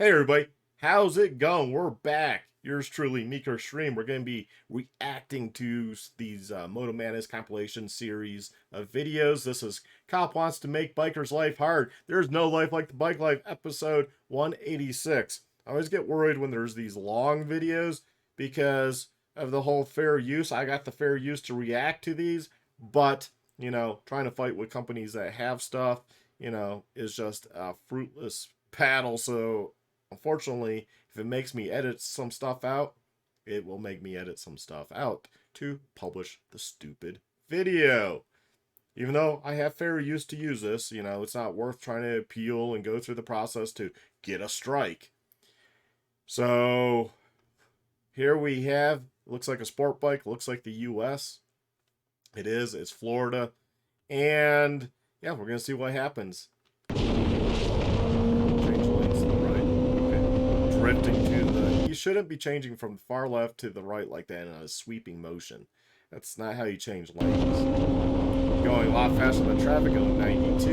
Hey everybody, how's it going? We're back. Yours truly, Miko Stream. We're going to be reacting to these Moto Madness compilation series of videos. This is Cop Wants to Make Biker's Life Hard. There's no life like the bike life, episode 186. I always get worried when there's these long videos because of the whole fair use. I got the fair use to react to these, but, trying to fight with companies that have stuff, is just a fruitless paddle. So unfortunately, if it makes me edit some stuff out, it will make me edit some stuff out to publish the stupid video. Even though I have fair use to use this, it's not worth trying to appeal and go through the process to get a strike. So here we have, looks like a sport bike, looks like the US. It is, it's Florida. And yeah, we're going to see what happens. Drifting to the... You shouldn't be changing from far left to the right like that in a sweeping motion. That's not how you change lanes. Going a lot faster than traffic, going 92.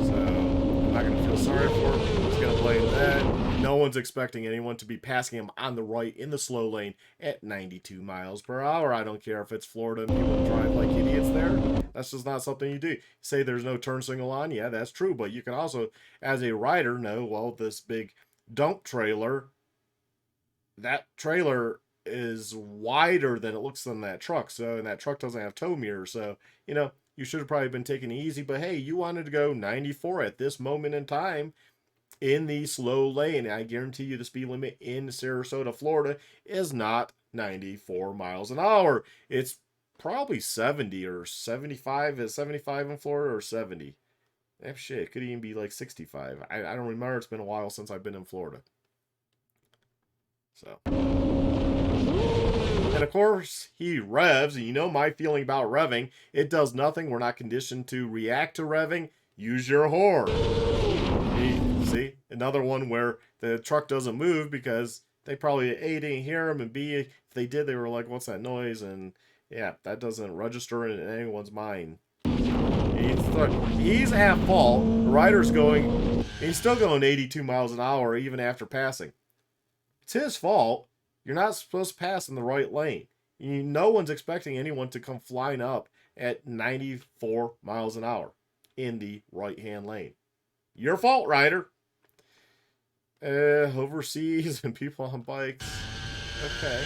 So I'm not going to feel sorry for him. I'm just going to blame that. No one's expecting anyone to be passing him on the right in the slow lane at 92 miles per hour. I don't care if it's Florida and people drive like idiots there. That's just not something you do. Say there's no turn signal on. Yeah, that's true. But you can also, as a rider, know, well, this big dump trailer, that trailer is wider than it looks on that truck. So, and that truck doesn't have tow mirrors. So, you should have probably been taking it easy. But hey, you wanted to go 94 at this moment in time in the slow lane. I guarantee you the speed limit in Sarasota, Florida is not 94 miles an hour. It's probably 70 or 75. Is 75 in Florida or 70? Shit, it could even be like 65. I don't remember. It's been a while since I've been in Florida. So. And of course, he revs. And you know my feeling about revving. It does nothing. We're not conditioned to react to revving. Use your horn. See? Another one where the truck doesn't move because they probably A, didn't hear him, and B, if they did, they were like, what's that noise? And yeah, that doesn't register in anyone's mind. He's at fault. The rider's going, he's still going 82 miles an hour even after passing. It's his fault. You're not supposed to pass in the right lane. No one's expecting anyone to come flying up at 94 miles an hour in the right-hand lane. Your fault, rider. Overseas and people on bikes. Okay.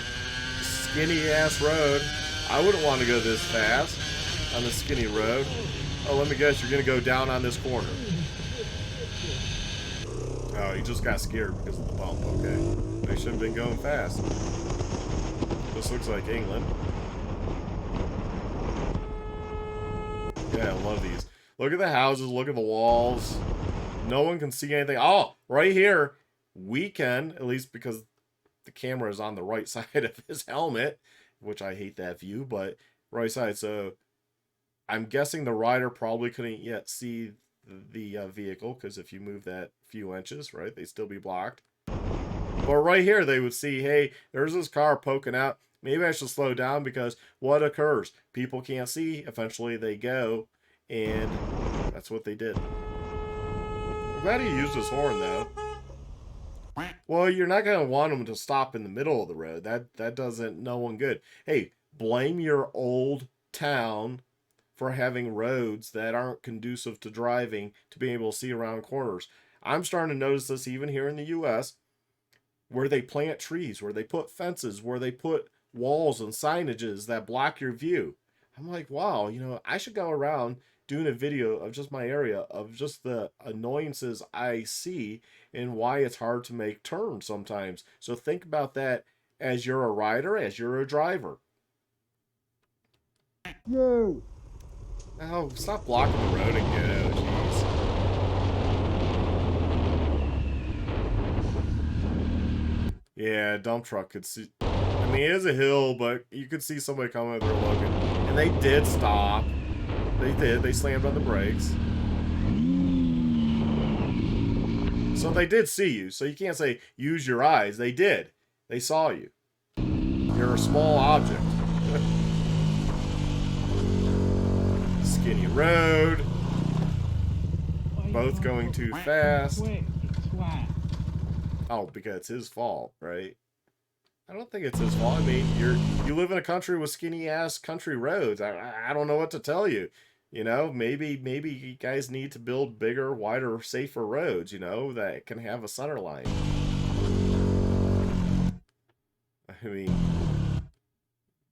Skinny-ass road. I wouldn't want to go this fast on the skinny road. Oh, let me guess, you're going to go down on this corner. Oh, you just got scared because of the bump. Okay. They should have been going fast. This looks like England. Yeah, I love these. Look at the houses. Look at the walls. No one can see anything. Oh, right here. We can, at least because the camera is on the right side of his helmet, which I hate that view, but right side. So I'm guessing the rider probably couldn't yet see the vehicle, because if you move that few inches, right, they'd still be blocked. But right here, they would see, hey, there's this car poking out. Maybe I should slow down, because what occurs? People can't see. Eventually, they go, and that's what they did. I'm glad he used his horn, though. Well, you're not going to want him to stop in the middle of the road. That doesn't no one good. Hey, blame your old town for having roads that aren't conducive to driving, to being able to see around corners. I'm starting to notice this even here in the US, where they plant trees, where they put fences, where they put walls and signages that block your view. I'm like, wow, I should go around doing a video of just my area, of just the annoyances I see and why it's hard to make turns sometimes. So think about that as you're a rider, as you're a driver. No. Oh, stop blocking the road and go, jeez. Yeah, dump truck could see. I mean, it is a hill, but you could see somebody coming over there looking. And they did stop. They did. They slammed on the brakes. So they did see you. So you can't say, use your eyes. They did. They saw you. You're a small object. Skinny road. Both going too fast. Oh, because it's his fault, right? I don't think it's his fault. I mean, you live in a country with skinny ass country roads. I don't know what to tell you. You know, maybe you guys need to build bigger, wider, safer roads. You know, that can have a center line. I mean,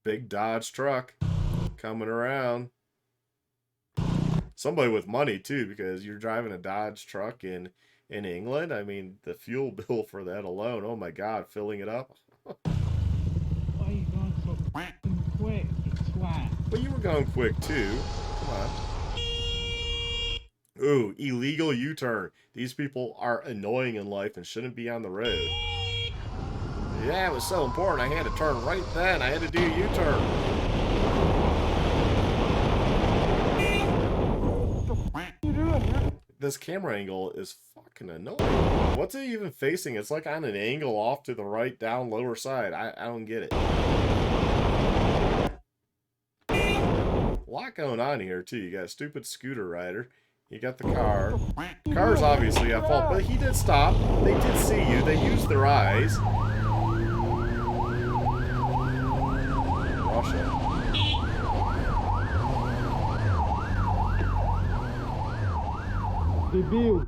big Dodge truck coming around. Somebody with money too, because you're driving a Dodge truck in England. I mean, the fuel bill for that alone. Oh my God, filling it up. Why are you going so quick, you twat? But you were going quick too. Come on. Ooh, illegal U-turn. These people are annoying in life and shouldn't be on the road. Yeah, it was so important. I had to turn right then. I had to do a U-turn. This camera angle is fucking annoying. What's it even facing? It's like on an angle off to the right, down, lower side. I don't get it. A lot going on here, too. You got a stupid scooter rider. You got the car. Car's obviously at fault, but he did stop. They did see you. They used their eyes. Russia. Дебил.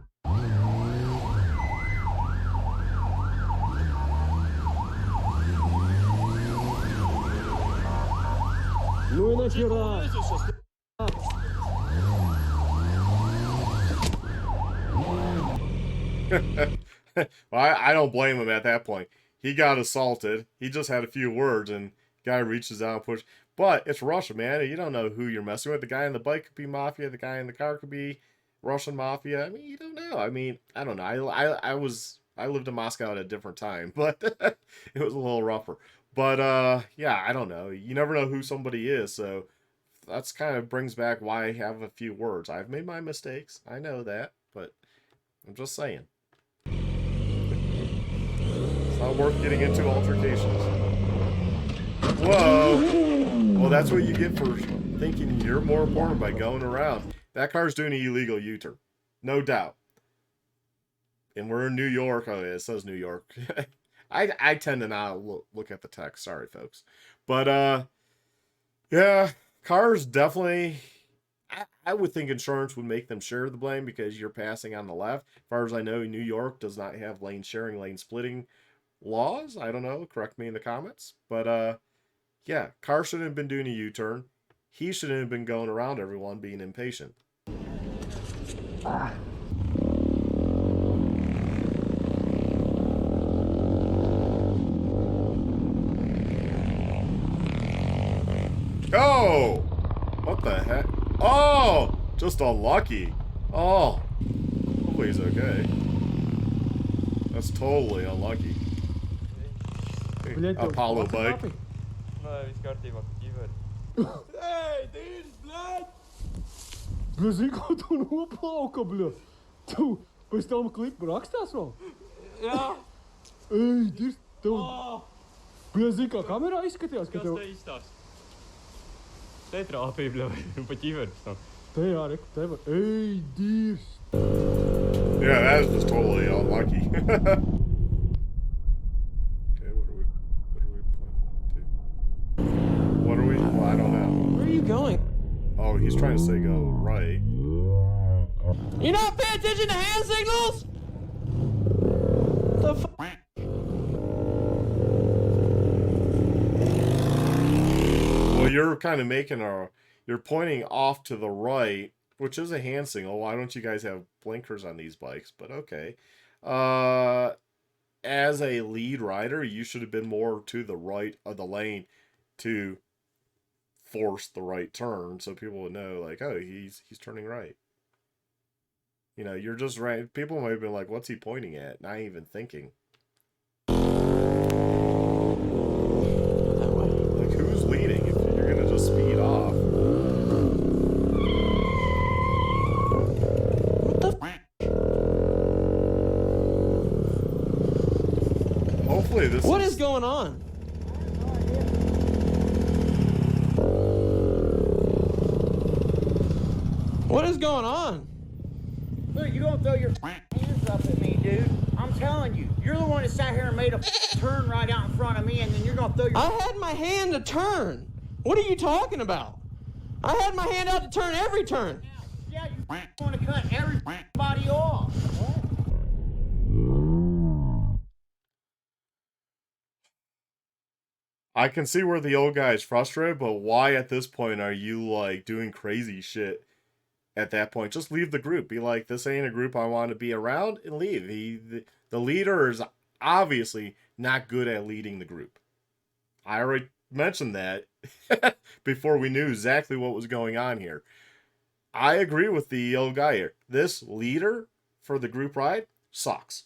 Ну и нахера? Well, I don't blame him at that point. He got assaulted. He just had a few words, and guy reaches out and pushes. But it's Russia, man. You don't know who you're messing with. The guy in the bike could be mafia. The guy in the car could be Russian mafia. I mean, you don't know. I mean, I don't know. I lived in Moscow at a different time, but it was a little rougher. But yeah, I don't know. You never know who somebody is, so that's kind of brings back why I have a few words. I've made my mistakes. I know that, but I'm just saying. It's not worth getting into altercations. Whoa! Well, that's what you get for thinking you're more important by going around. That car's doing an illegal U-turn. No doubt. And we're in New York. Oh, yeah, it says New York. I tend to not look at the text. Sorry, folks. But, yeah, cars definitely... I would think insurance would make them share the blame because you're passing on the left. As far as I know, New York does not have lane sharing, lane splitting laws. I don't know. Correct me in the comments. But, yeah, car shouldn't have been doing a U-turn. He shouldn't have been going around everyone being impatient. Oh! What the heck? Oh! Just unlucky. Oh. Hopefully he's okay. That's totally unlucky. Hey, Apollo bike. Эй, ты, блядь! Bля, zini, ko tu noplauka, bля? Tu pēc tam klipu rakstās vēl? Jā. Ej, dirs, tev... Bля, zini, kā kamerā izskatījās, ka tev... Kas te izstās? Te trāpīja, bļa, un pa ķiveri pēc tam. Te jā, reku, te var... Ej, dirs! Yeah, that is just totally unlucky. Well, I don't know. Where are you going? Oh, he's trying to say go right. You not paying attention to hand signals? The f***? Well, you're kind of making you're pointing off to the right, which is a hand signal. Why don't you guys have blinkers on these bikes? But okay. As a lead rider, you should have been more to the right of the lane to force the right turn so people would know, like, oh, he's turning right. You know, you're just right. People might have been like, what's he pointing at? Not even thinking. Like, who's leading if you're gonna just speed off? What the f***? Hopefully this What is going on? What is going on? Look, you don't throw your hands up at me, dude. I'm telling you. You're the one that sat here and made a turn right out in front of me, and then you're gonna throw your... I had my hand to turn. What are you talking about? I had my hand out to turn every turn. Yeah, you want to cut everybody off. I can see where the old guy is frustrated, but why at this point are you like doing crazy shit at that point? Just leave the group. Be like, this ain't a group I want to be around, and leave. The leader is obviously not good at leading the group. I already mentioned that before we knew exactly what was going on here. I agree with the old guy here. This leader for the group ride sucks.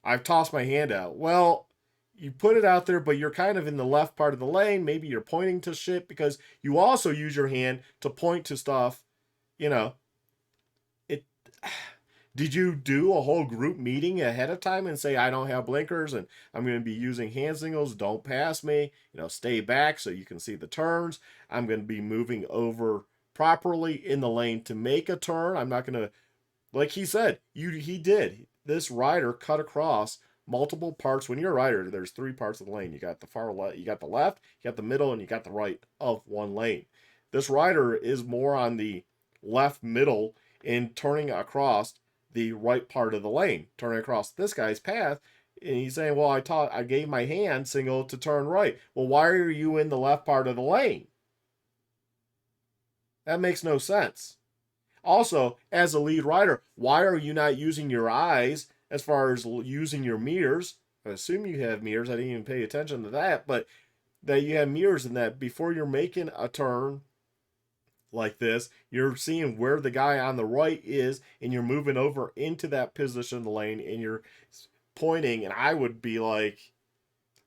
I've tossed my hand out. Well, you put it out there, but you're kind of in the left part of the lane. Maybe you're pointing to shit because you also use your hand to point to stuff. You know, it. Did you do a whole group meeting ahead of time and say, I don't have blinkers and I'm going to be using hand signals. Don't pass me. You know, stay back so you can see the turns. I'm going to be moving over properly in the lane to make a turn. I'm not going to, like he said, he did. This rider cut across multiple parts. When you're a rider, there's 3 parts of the lane. You got the far left, you got the left, you got the middle, and you got the right of one lane. This rider is more on the left middle in turning across the right part of the lane, turning across this guy's path. And he's saying, well, I gave my hand signal to turn right. Well, why are you in the left part of the lane? That makes no sense. Also, as a lead rider, why are you not using your eyes as far as using your mirrors? I assume you have mirrors. I didn't even pay attention to that, but that you have mirrors and that before you're making a turn like this, you're seeing where the guy on the right is and you're moving over into that position of the lane and you're pointing. And I would be like,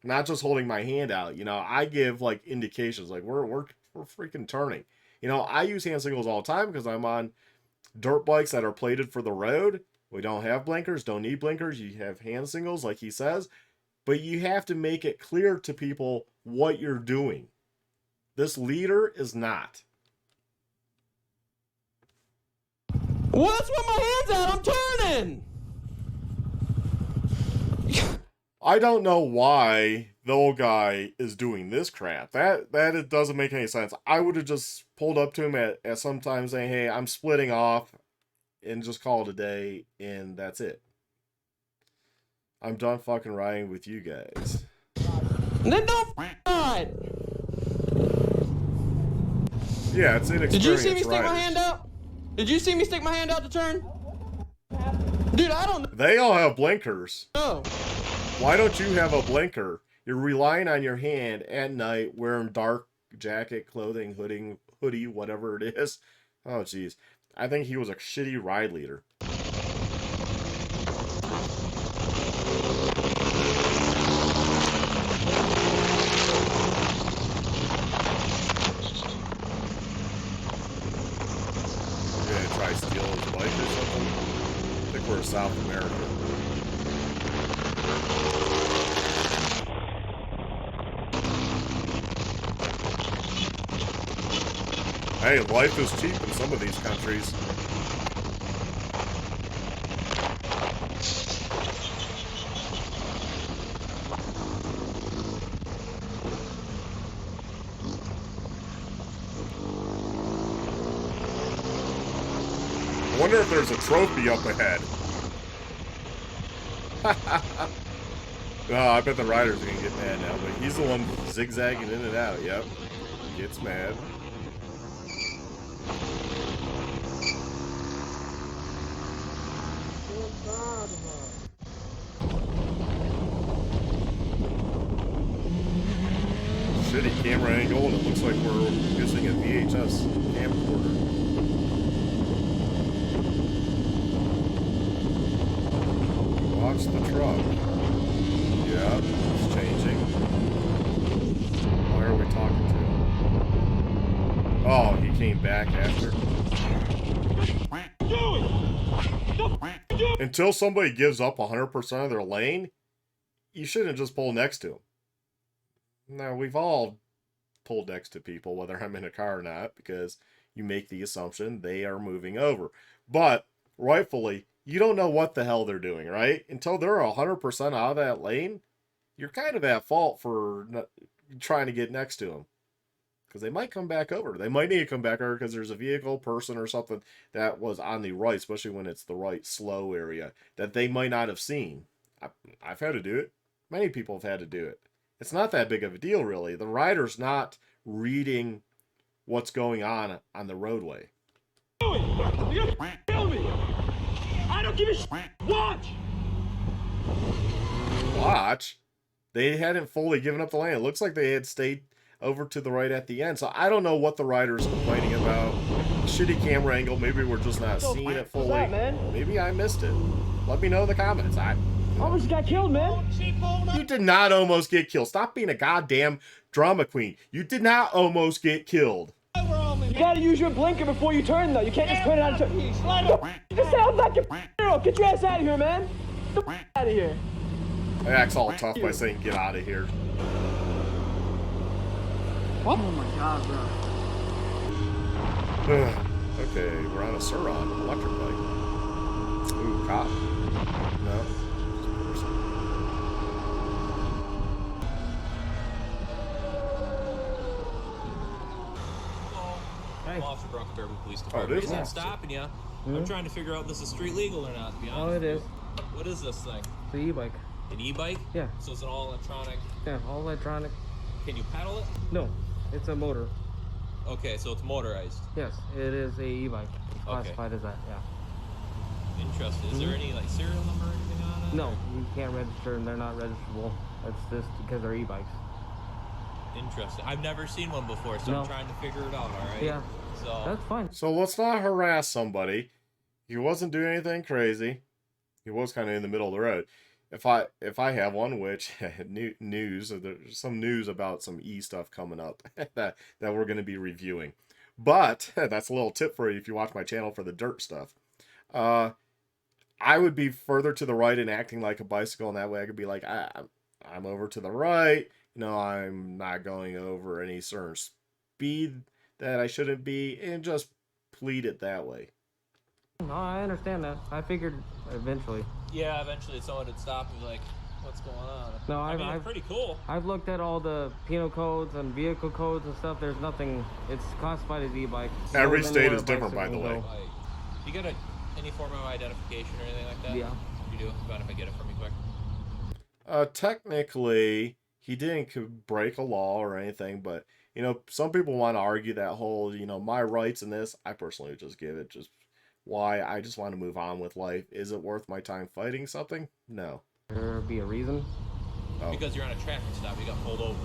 not just holding my hand out, you know, I give like indications like we're freaking turning. You know, I use hand signals all the time because I'm on dirt bikes that are plated for the road. We don't have blinkers, don't need blinkers. You have hand signals like he says, but you have to make it clear to people what you're doing. This leader is not. Well, that's what my hand's at. I'm turning. I don't know why the old guy is doing this crap. That it doesn't make any sense. I would have just pulled up to him at some time saying, hey, I'm splitting off and just call it a day and that's it. I'm done fucking riding with you guys. Then don't ride. Yeah, it's inexperienced. Did you see me stick riders. my hand out? Did you see me stick my hand out to turn? Dude, I don't know. They all have blinkers. No. Why don't you have a blinker? You're relying on your hand at night wearing dark jacket, clothing, hoodie, whatever it is. Oh, jeez. I think he was a shitty ride leader. You're gonna try stealing his bike or something? I think we're in South America. Hey, life is cheap in some of these countries. I wonder if there's a trophy up ahead. Oh, I bet the riders are gonna get mad now, but he's the one zigzagging in and out. Yep. Gets mad. Shitty camera angle, and it looks like we're using a VHS camcorder. Watch the truck. Yeah, it's changing. Why are we talking to him? Oh, he came back after. Until somebody gives up 100% of their lane, you shouldn't just pull next to him. Now, we've all pulled next to people, whether I'm in a car or not, because you make the assumption they are moving over. But, rightfully, you don't know what the hell they're doing, right? Until they're 100% out of that lane, you're kind of at fault for trying to get next to them. Because they might come back over. They might need to come back over because there's a vehicle, person, or something that was on the right, especially when it's the right slow area, that they might not have seen. I've had to do it. Many people have had to do it. It's not that big of a deal, really. The rider's not reading what's going on the roadway. You're gonna kill me! I don't give a shit! Watch! Watch? They hadn't fully given up the lane. It looks like they had stayed over to the right at the end. So I don't know what the rider's complaining about. Shitty camera angle. Maybe we're just not seeing it fully. What's up, man? Maybe I missed it. Let me know in the comments. Almost got killed, man. You did not almost get killed. Stop being a goddamn drama queen. You did not almost get killed. You gotta use your blinker before you turn, though. You can't just turn it out and turn. This sounds like a girl. Get your ass out of here, man. Get the out of here. I acts all tough by saying get out of here. What? Oh my god, bro. Okay, we're on a Suron electric bike. Ooh, cop. No. Hey. Officer Bronco Derby Police Oh, Department. it is Reason I'm officer. stopping you. I'm trying to figure out if this is street legal or not, to be honest. Oh, it is. What is this thing? The e-bike. An e-bike? Yeah. So it's an all electronic. Yeah, all electronic. Can you pedal it? No, it's a motor. Okay, so it's motorized. Yes, it is a e-bike. It's classified as that, yeah. Interesting. Is there any like serial number or anything on it? No, you can't register and they're not registerable. That's just because they're e-bikes. Interesting. I've never seen one before, so No. I'm trying to figure it out, alright? Yeah, So that's fine. So let's not harass somebody. He wasn't doing anything crazy. He was kind of in the middle of the road. If I have one, which news, there's some news about some stuff coming up that we're going to be reviewing. But that's a little tip for you if you watch my channel for the dirt stuff. I would be further to the right and acting like a bicycle, and that way I could be like, I'm over to the right. I'm not going over any certain speed that I shouldn't be, and just plead it that way. No, I understand that. I figured eventually. yeah, eventually someone would stop and be like, what's going on? No, I mean, I've it's pretty cool. I've looked at all the penal codes and vehicle codes and stuff. There's nothing. It's classified as e-bike. Every So then state where is a different, by bicycle the way. can go. Like, you got any form of identification or anything like that? Yeah. You do? Mind if I get it from you quick? Technically, he didn't break a law or anything, but, some people want to argue that whole, my rights in this. I personally would just give it just why I just want to move on with life. Is it worth my time fighting something? No. There be a reason. Oh. Because you're on a traffic stop, you got pulled over.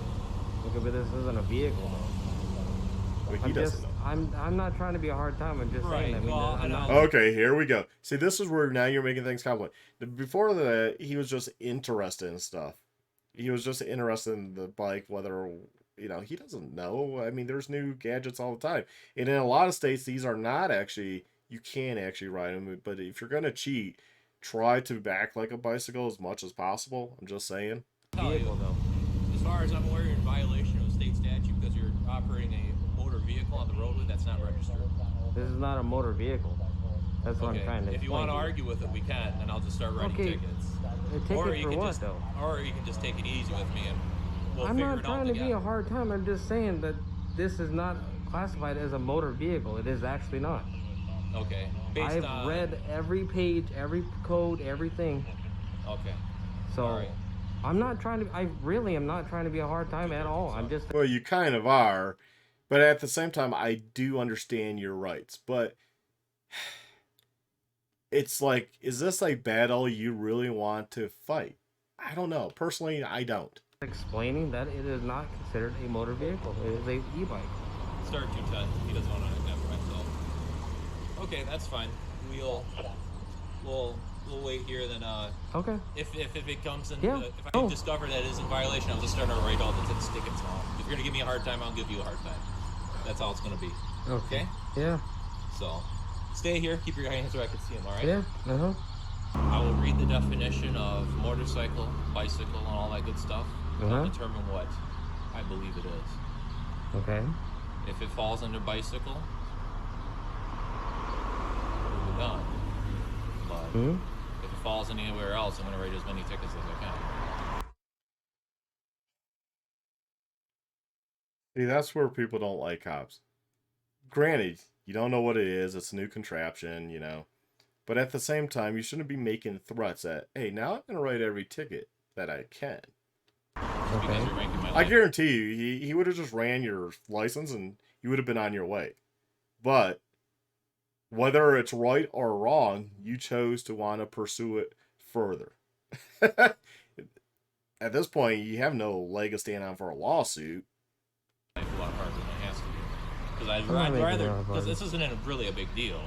Look, but this isn't a vehicle though. Wait, he I'm doesn't just, know. I'm not trying to be a hard time. I'm just saying. Right, I mean, well, I'm and not. Okay, here we go. See, this is where now you're making things complicated. Before that, he was just interested in stuff. He was just interested in the bike, whether, he doesn't know. I mean, there's new gadgets all the time. And in a lot of states, these are not actually, you can actually ride them. But if you're going to cheat, try to act like a bicycle as much as possible. I'm just saying. Tell you, Vehicle though. as far as I'm aware, you're in violation of state statute because you're operating a motor vehicle on the roadway that's not registered. This is not a motor vehicle. That's what I'm trying to If you want to explain argue with it, we can, and I'll just start writing Okay. tickets. A ticket Or you for can what just, though? or you can just take it easy with me, and we'll I'm figure not it out trying to be together. a hard time. I'm just saying that this is not classified as a motor vehicle. It is actually not. Okay. Based I've on, read every page, every code, everything. Okay. So All right. I'm not trying to. I really am not trying to be a hard time at all. I'm just. Well, you kind of are. But at the same time, I do understand your rights. But it's like, is this a battle you really want to fight? I don't know. Personally, I don't. Explaining that it is not considered a motor vehicle. It is a e-bike. Start 210. He doesn't want to identify himself. Okay, that's fine. We'll wait here. Then Okay. if it comes in, Yeah. if I Oh. discover that it is in violation, I'll just start to write all the tickets now. If you're gonna give me a hard time, I'll give you a hard time. That's all it's gonna be. Okay? Yeah. So stay here. Keep your hands where I can see them. All right. Yeah. Uh huh. I will read the definition of motorcycle, bicycle, and all that good stuff. Uh-huh. And determine what I believe it is. Okay. If it falls under bicycle, we'll be done. But If it falls anywhere else, I'm gonna write as many tickets as I can. See, that's where people don't like cops. Granted, you don't know what it is. It's a new contraption, you know. But at the same time, you shouldn't be making threats that, hey, now I'm going to write every ticket that I can. Because you're making my I life. guarantee you, he would have just ran your license and you would have been on your way. But whether it's right or wrong, you chose to want to pursue it further. At this point, you have no leg to stand on for a lawsuit. A lot harder than it has to be. Because I'd rather, because this isn't really a big deal.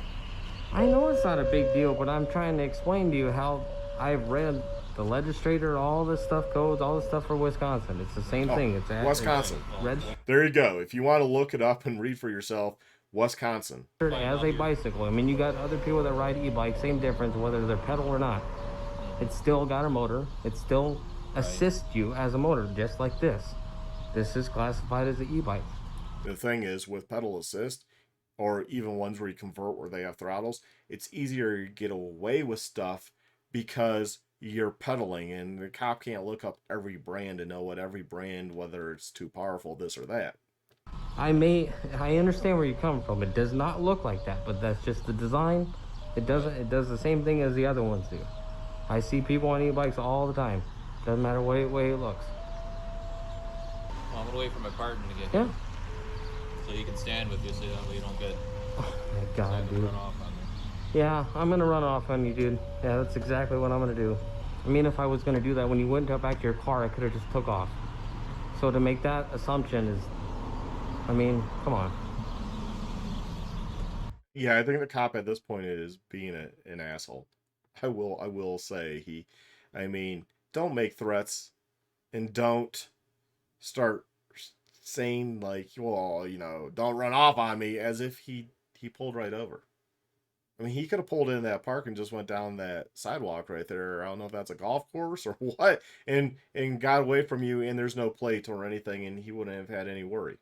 I know it's not a big deal, but I'm trying to explain to you how I've read the legislator, all this stuff goes, all this stuff for Wisconsin. It's the same thing. It's Wisconsin. Red There you go. If you want to look it up and read for yourself, Wisconsin. as a bicycle. I mean, you got other people that ride e-bikes, same difference whether they're pedal or not. It's still got a motor. It still assists you as a motor, just like this. This is classified as an e-bike. The thing is, with pedal assist, or even ones where you convert where they have throttles, it's easier to get away with stuff because you're pedaling, and the cop can't look up every brand and know what every brand, whether it's too powerful, this or that. I understand where you come from. It does not look like that, but that's just the design. It does the same thing as the other ones do. I see people on e-bikes all the time. Doesn't matter what way it looks. Well, I'm gonna wait for my partner to get Yeah. here. So he can stand with you so that way you don't get Oh my God, dude. run off on me. Yeah, I'm gonna run off on you, dude. Yeah, that's exactly what I'm gonna do. I mean, if I was gonna do that, when you went back to your car, I could have just took off. So to make that assumption is, I mean, come on. Yeah, I think the cop at this point is being an asshole. I will say I mean, don't make threats and don't start saying like, well, you know, don't run off on me, as if he pulled right over. I mean, he could have pulled in that park and just went down that sidewalk right there. I don't know if that's a golf course or what, and got away from you, and there's no plate or anything, and he wouldn't have had any worry.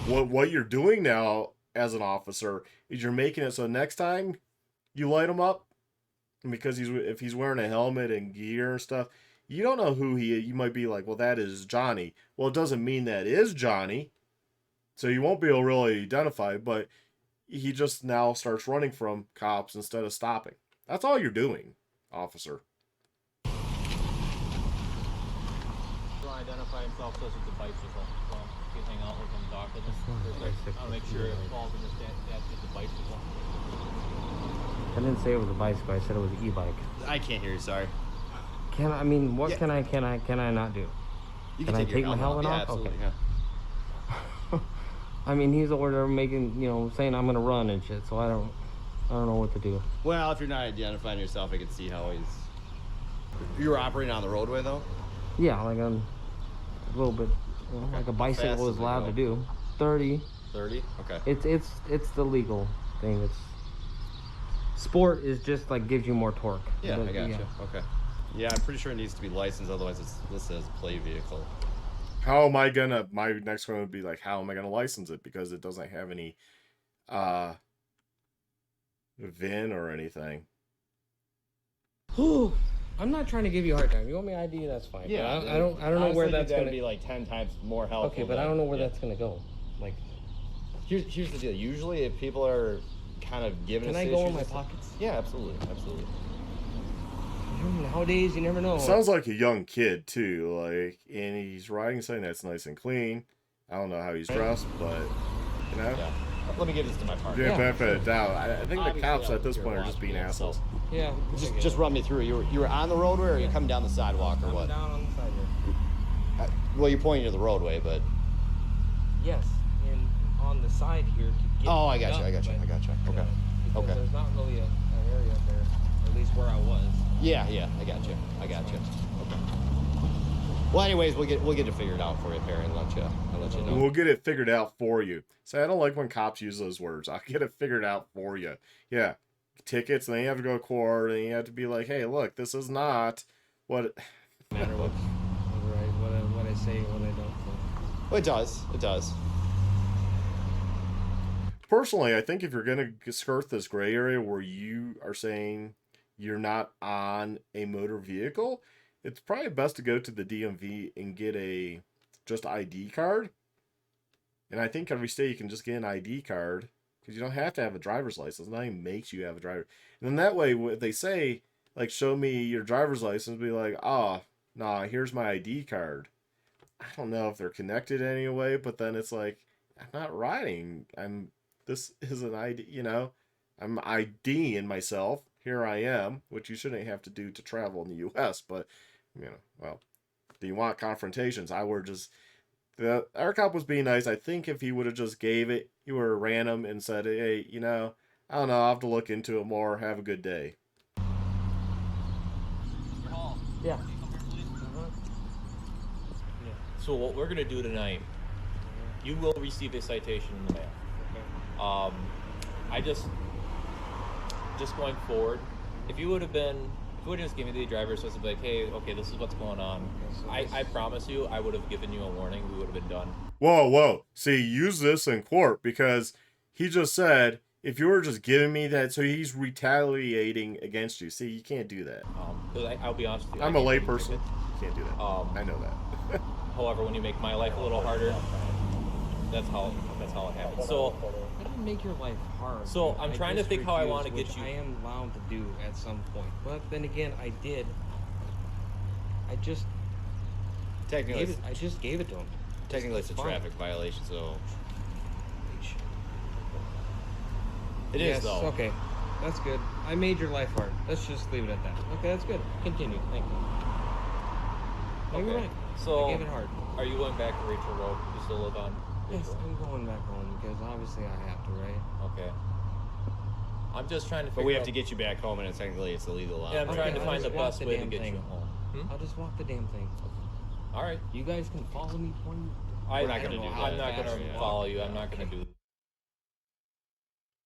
What you're doing now as an officer is you're making it so next time you light him up, because if he's wearing a helmet and gear and stuff, you don't know who he is. You might be like, well, that is Johnny. Well, it doesn't mean that is Johnny, so you won't be able to really identify, but he just now starts running from cops instead of stopping. That's all you're doing, officer. Identify himself says it's a bicycle. So you can hang out with him, talk with him. I'll make sure it falls in the statute of the bicycle. I didn't say it was a bicycle. I said it was an e-bike. I can't hear you. Sorry. I mean, what Yeah. can I not do? You Can I take my helmet Yeah, off? absolutely. Okay. Yeah. I mean, he's over there making, saying I'm gonna run and shit. So I don't know what to do. Well, if you're not identifying yourself, I can see how he's. You were operating on the roadway though. Yeah, like a little bit, like a bicycle fast is does it allowed go? to do. 30. 30. Okay. It's the legal thing. It's sport is just like gives you more torque. Yeah, But, I got you. Okay. Yeah, I'm pretty sure it needs to be licensed. Otherwise, it's listed as a play vehicle. How am I gonna? My next one would be like, how am I gonna license it, because it doesn't have any VIN or anything. I'm not trying to give you a hard time. You want me ID? That's fine. But I don't know where that's gonna be like 10 times more helpful. Okay, but I don't know where that's gonna go. Like, Here's the deal. Usually, if people are kind of giving can us I go in issues my and stuff- pockets? Yeah, absolutely, absolutely. Nowadays, you never know. Sounds like a young kid too, like, and he's riding something that's nice and clean. I don't know how he's dressed, but you know, Yeah. Let me give this to my partner. give benefit of the doubt. I think the Obviously, cops I at this hear point a are lot just of being people, assholes. so- Yeah. Just run me through. You were on the roadway, or you coming down the sidewalk, or what? Down on the side here. Well, you're pointing to the roadway, but. Yes, and on the side here to get. Oh, I got up, you. I got you. but, I got you. Okay. because Okay. There's not really an area up there, at least where I was. Yeah, I got you. I got you. Okay. Well, anyways, we'll get it figured out for you, Perry, and let you know. We'll get it figured out for you. So I don't like when cops use those words. I'll get it figured out for you. Yeah. Tickets, and then you have to go to court, and you have to be like, hey, look, this is not what. No matter what I say, what I don't. Well, it does. It does. personally, I think if you're going to skirt this gray area where you are saying you're not on a motor vehicle, it's probably best to go to the DMV and get a just ID card. And I think every state you can just get an ID card because you don't have to have a driver's license. Nothing makes you have a driver. And then that way, if they say, like, show me your driver's license, be like, oh, nah, here's my ID card. I don't know if they're connected anyway, but then it's like, I'm not riding. This is an ID, you know, I'm IDing myself. Here I am, which you shouldn't have to do to travel in the U.S., but, you know, well, do you want confrontations? I would just, our cop was being nice. I think if he would have just gave it, he would have ran him and said, hey, you know, I don't know, I'll have to look into it more. Have a good day. Yeah. So what we're gonna do tonight, you will receive a citation in the mail. I just going forward, if you would have just given me the driver's license, like, hey, okay, this is what's going on. I promise you, I would have given you a warning. We would have been done. Whoa. See, use this in court because he just said, if you were just giving me that, so he's retaliating against you. See, you can't do that. I'll be honest with you. I'm a layperson. Can't do that. I know that. However, when you make my life a little harder, that's how it happens. So I didn't make your life hard. So I'm trying to think how I want to get you. I am allowed to do at some point, but then again, I did. I just Technically, gave it to him. technically it's a fine. traffic violation, so it Yes, is though. okay. That's good. I made your life hard. Let's just leave it at that. Okay, that's good. Continue. Thank you. No, you're Okay. right. So I gave it hard. Are you going back to Rachel Road? You still live on Yes, Rachel? I'm going back home because obviously I have to, right? Okay. I'm just trying to figure But we have out, to get you back home, and technically it's illegal. Yeah, I'm Okay, trying to I'll find the just walk best the way to damn get thing. you home. I'll just walk the damn thing. All right. You guys can follow me 20. I'm not gonna do that. I'm not gonna Yeah. follow you. I'm not gonna do.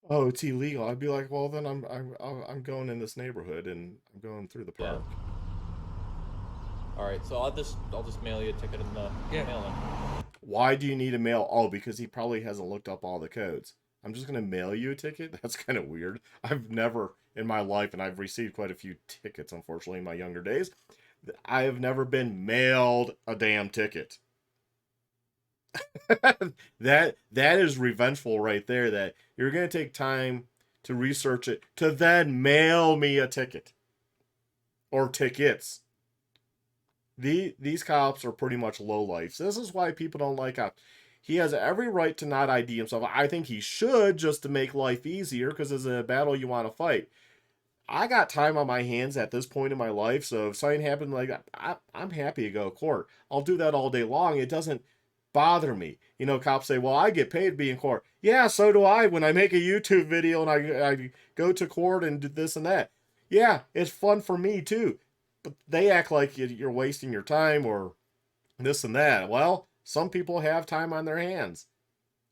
Oh, it's illegal. I'd be like, well, then I'm going in this neighborhood and I'm going through the Yeah. park. All right. So I'll just mail you a ticket in the mail in. Why do you need a mail? Oh, because he probably hasn't looked up all the codes. I'm just gonna mail you a ticket. That's kind of weird. I've never in my life, and I've received quite a few tickets, unfortunately, in my younger days. I have never been mailed a damn ticket. that is revengeful right there. That you're gonna take time to research it to then mail me a ticket or tickets. These cops are pretty much lowlifes. This is why people don't like cops. He has every right to not ID himself. I think he should, just to make life easier, because it's a battle you want to fight. I got time on my hands at this point in my life, so if something happened like that, I'm happy to go to court. I'll do that all day long. It doesn't bother me. You know, cops say, well, I get paid to be in court. Yeah, so do I when I make a YouTube video and I go to court and do this and that. Yeah, it's fun for me too. But they act like you're wasting your time or this and that. Well, some people have time on their hands.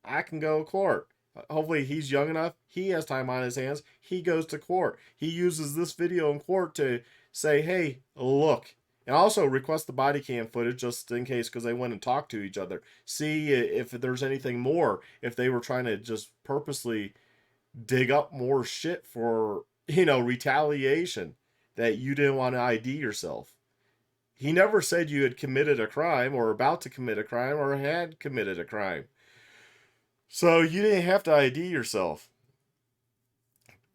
I can go to court. Hopefully he's young enough. He has time on his hands. He goes to court. He uses this video in court to say, hey, look. And also request the body cam footage just in case, because they went and talked to each other. See if there's anything more. If they were trying to just purposely dig up more shit for, retaliation, that you didn't want to ID yourself. He never said you had committed a crime or about to commit a crime or had committed a crime. So you didn't have to ID yourself.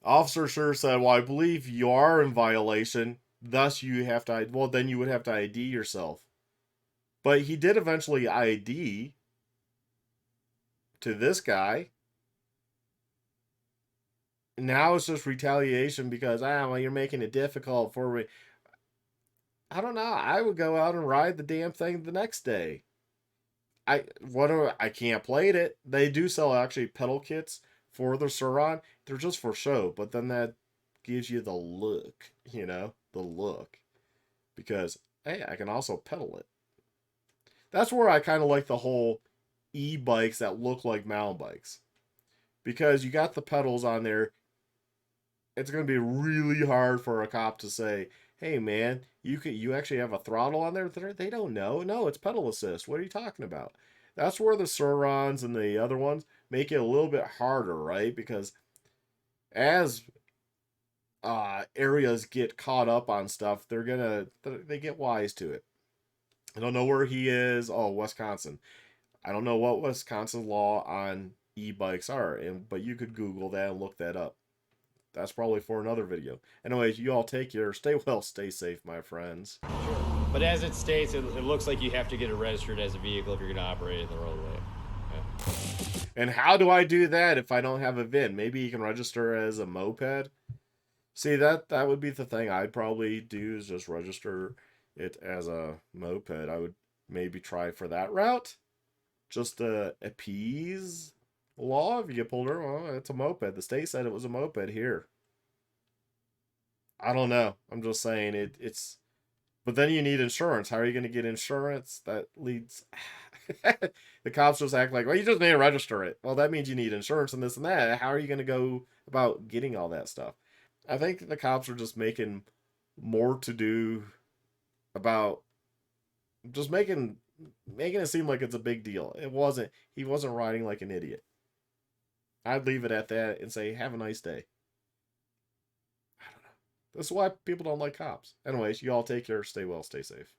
Officer sure said, well, I believe you are in violation. Thus you have to, well, then you would have to ID yourself. But he did eventually ID to this guy. Now it's just retaliation because, well, you're making it difficult for me. I don't know. I would go out and ride the damn thing the next day. I can't plate it. They do sell actually pedal kits for the Suron. They're just for show, but then that gives you the look, the look. Because, hey, I can also pedal it. That's where I kind of like the whole e-bikes that look like mountain bikes. Because you got the pedals on there. It's going to be really hard for a cop to say, hey, man, you actually have a throttle on there? They don't know. No, it's pedal assist. What are you talking about? That's where the Surons and the other ones, make it a little bit harder, right? Because as areas get caught up on stuff, they get wise to it. I don't know where he is. Oh, Wisconsin. I don't know what Wisconsin law on e-bikes are, but you could Google that and look that up. That's probably for another video. Anyways, you all take care. Stay well, stay safe, my friends. Sure. But as it states, it looks like you have to get it registered as a vehicle if you're going to operate in the roadway. Yeah. And how do I do that if I don't have a VIN? Maybe you can register as a moped. See, that would be the thing I'd probably do, is just register it as a moped. I would maybe try for that route, just to appease law. If you get pulled over, well, it's a moped. The state said it was a moped here. I don't know. I'm just saying it's. But then you need insurance. How are you going to get insurance? That leads. The cops just act like, well, you just need to register it. Well, that means you need insurance and this and that. How are you going to go about getting all that stuff? I think the cops are just making more to do about just making it seem like it's a big deal. It wasn't. He wasn't riding like an idiot. I'd leave it at that and say, have a nice day. I don't know. This is why people don't like cops. Anyways, you all take care. Stay well. Stay safe.